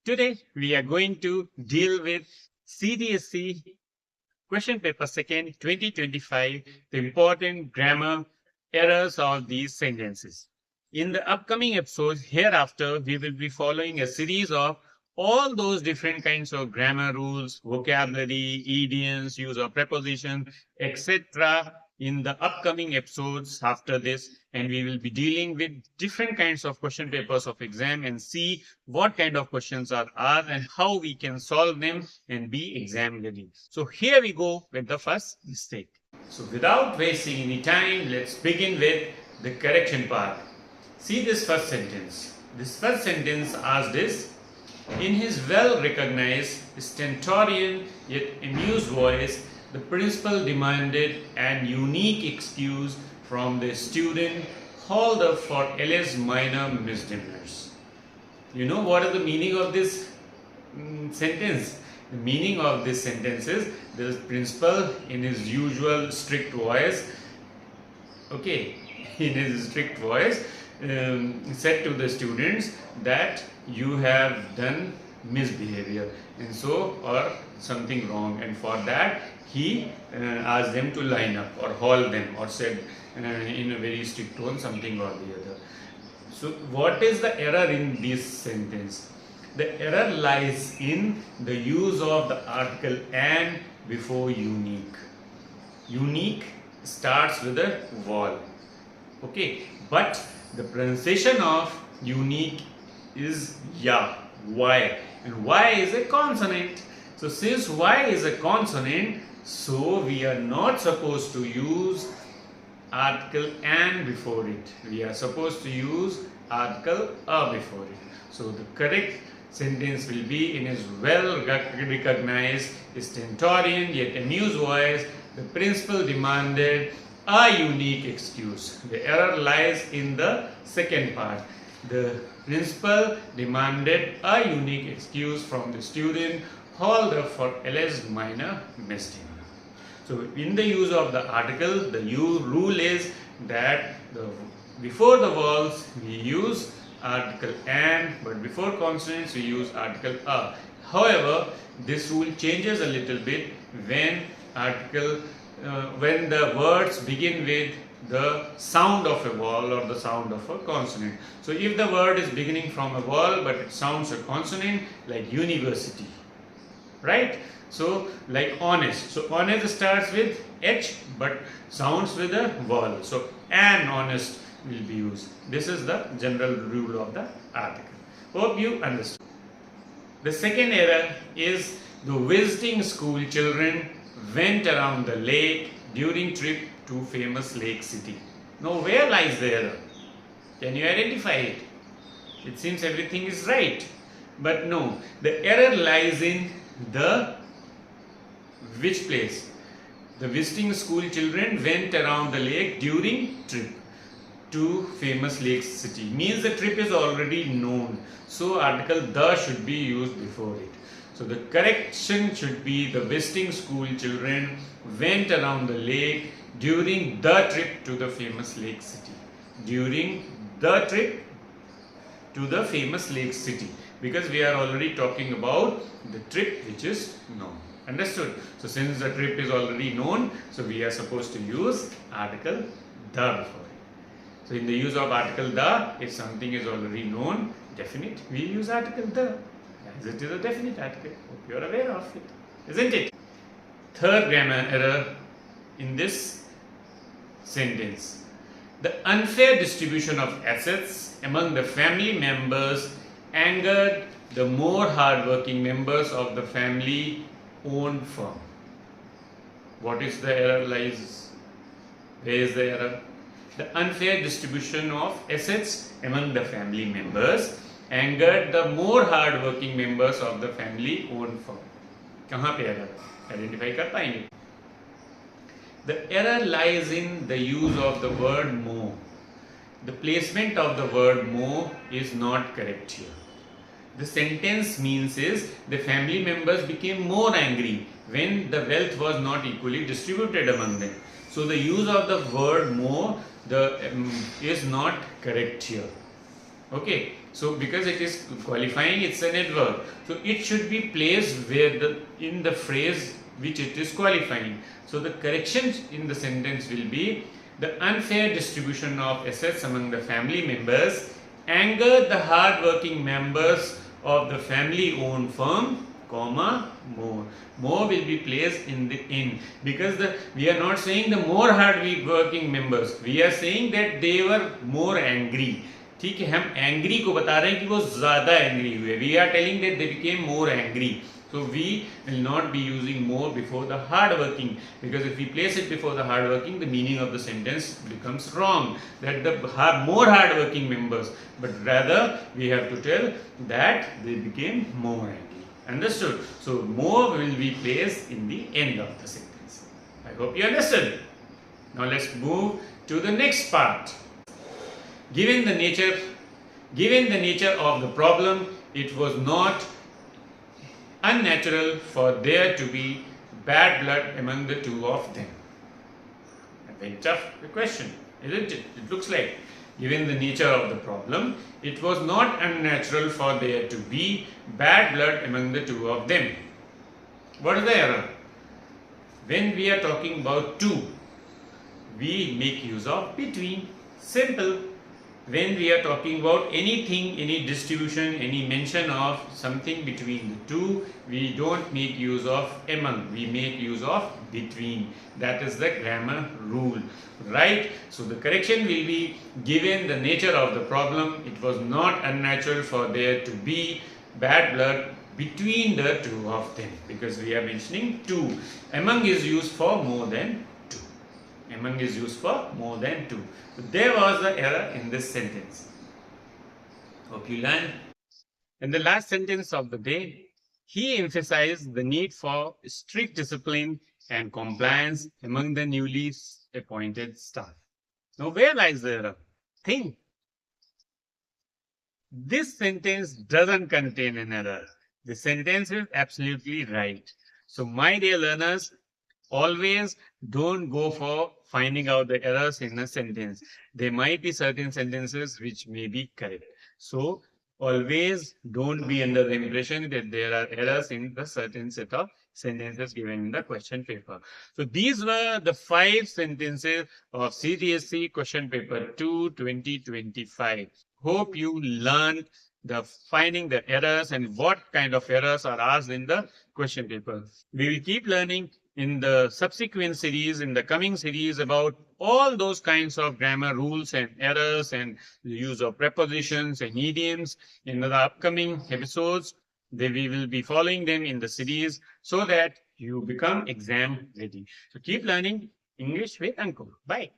Today we are going to deal with CDSE Question Paper 2nd 2025, the important grammar errors of these sentences. In the upcoming episodes hereafter, we will be following a series of all those different kinds of grammar rules, vocabulary, idioms, use of prepositions, etc. in the upcoming episodes after this, and we will be dealing with different kinds of question papers of exam and see what kind of questions are asked and how we can solve them and be exam ready. So here we go with the first mistake. So without wasting any time, let's begin with the correction part. See this first sentence. This first sentence asks this: in his well-recognized, stentorian yet amused voice, the principal demanded an unique excuse from the student hauled up for alleged minor misdemeanors. You know what is the meaning of this sentence? The meaning of this sentence is the principal in his usual strict voice, in his strict voice, said to the students that you have done misbehavior and so or something wrong, and for that he asked them to line up or haul them, or said in a very strict tone something or the other. So what is the error in this sentence? The error lies in the use of the article "and" before unique. Unique starts with a vowel, but the pronunciation of unique is ya, y, and y is a consonant. So since y is a consonant, so we are not supposed to use article "and" before it. We are supposed to use article "a" before it. So the correct sentence will be: in his well recognized, stentorian yet amused voice, the principal demanded a unique excuse. The error lies in the second part. The principal demanded a unique excuse from the student hauled up for alleged minor misdemeanor. So in the use of the article, the rule is that before the vowels we use article "and", but before consonants we use article "a". However, this rule changes a little bit when when the words begin with the sound of a vowel or the sound of a consonant. So if the word is beginning from a vowel but it sounds a consonant, like university, right? So like honest. So honest starts with H but sounds with a vowel. So "an honest" will be used. This is the general rule of the article. Hope you understood. The second error is the visiting school children went around the lake during trip to famous lake city. Now where lies the error? Can you identify it? It seems everything is right, but no, the error lies in the which place? The visiting school children went around the lake during trip to famous lake city. Means the trip is already known, so article "the" should be used before it. So the correction should be: the visiting school children went around the lake during the trip to the famous lake city. During the trip to the famous lake city, because we are already talking about the trip which is known. Understood? So since the trip is already known, so we are supposed to use article "the" before it. So in the use of article "the", if something is already known, definite, we use article "the", as it is a definite article. Hope you are aware of it, isn't it? Third grammar error in this sentence: the unfair distribution of assets among the family members angered the more hardworking members of the family-owned firm. What is the error lies? Where is the error? The unfair distribution of assets among the family members angered the more hardworking members of the family-owned firm. कहाँ पे error? Identify कर पाएंगे? The error lies in the use of the word "more". The placement of the word "more" is not correct here. The sentence means is the family members became more angry when the wealth was not equally distributed among them. So the use of the word "more" is not correct here. Okay, So because it is qualifying, it's an adverb. So it should be placed in the phrase which it is qualifying. So the corrections in the sentence will be: the unfair distribution of assets among the family members angered the hard-working members of the family-owned firm, comma, more. More will be placed in the end, because we are not saying the more hard-working members, we are saying that they were more angry. ठीक है, हम angry को बता रहे हैं कि वो ज्यादा एंग्री हुए. We are telling that they became more angry. So we will not be using more before the hard working, because if we place it before the hard working, the meaning of the sentence becomes wrong, that the more hard working members, but rather we have to tell that they became more angry. Understood? So more will be placed in the end of the sentence. I hope you understood. Now let's move to the next part. Given the nature of the problem, it was not unnatural for there to be bad blood among the two of them. A very tough question, isn't it? It looks like, given the nature of the problem, it was not unnatural for there to be bad blood among the two of them. What is the error? When we are talking about two, we make use of between. Simple. When we are talking about anything, any distribution, any mention of something between the two, we don't make use of among, we make use of between. That is the grammar rule, right? So the correction will be: given the nature of the problem, it was not unnatural for there to be bad blood between the two of them, because we are mentioning two. Among is used for more than two. Among is used for more than two. So there was the error in this sentence. Hope you learned. In the last sentence of the day, he emphasized the need for strict discipline and compliance among the newly appointed staff. Now where lies the error? Think. This sentence doesn't contain an error. The sentence is absolutely right. So my dear learners, always don't go for finding out the errors in a sentence. There might be certain sentences which may be correct. So always don't be under the impression that there are errors in the certain set of sentences given in the question paper. So these were the 5 sentences of CDSE question paper 2 2025. Hope you learned the finding the errors and what kind of errors are asked in the question paper. We will keep learning in the subsequent series, in the coming series, about all those kinds of grammar rules and errors and the use of prepositions and idioms in the upcoming episodes. We will be following them in the series so that you become exam ready. So keep learning English with Ankur. Bye.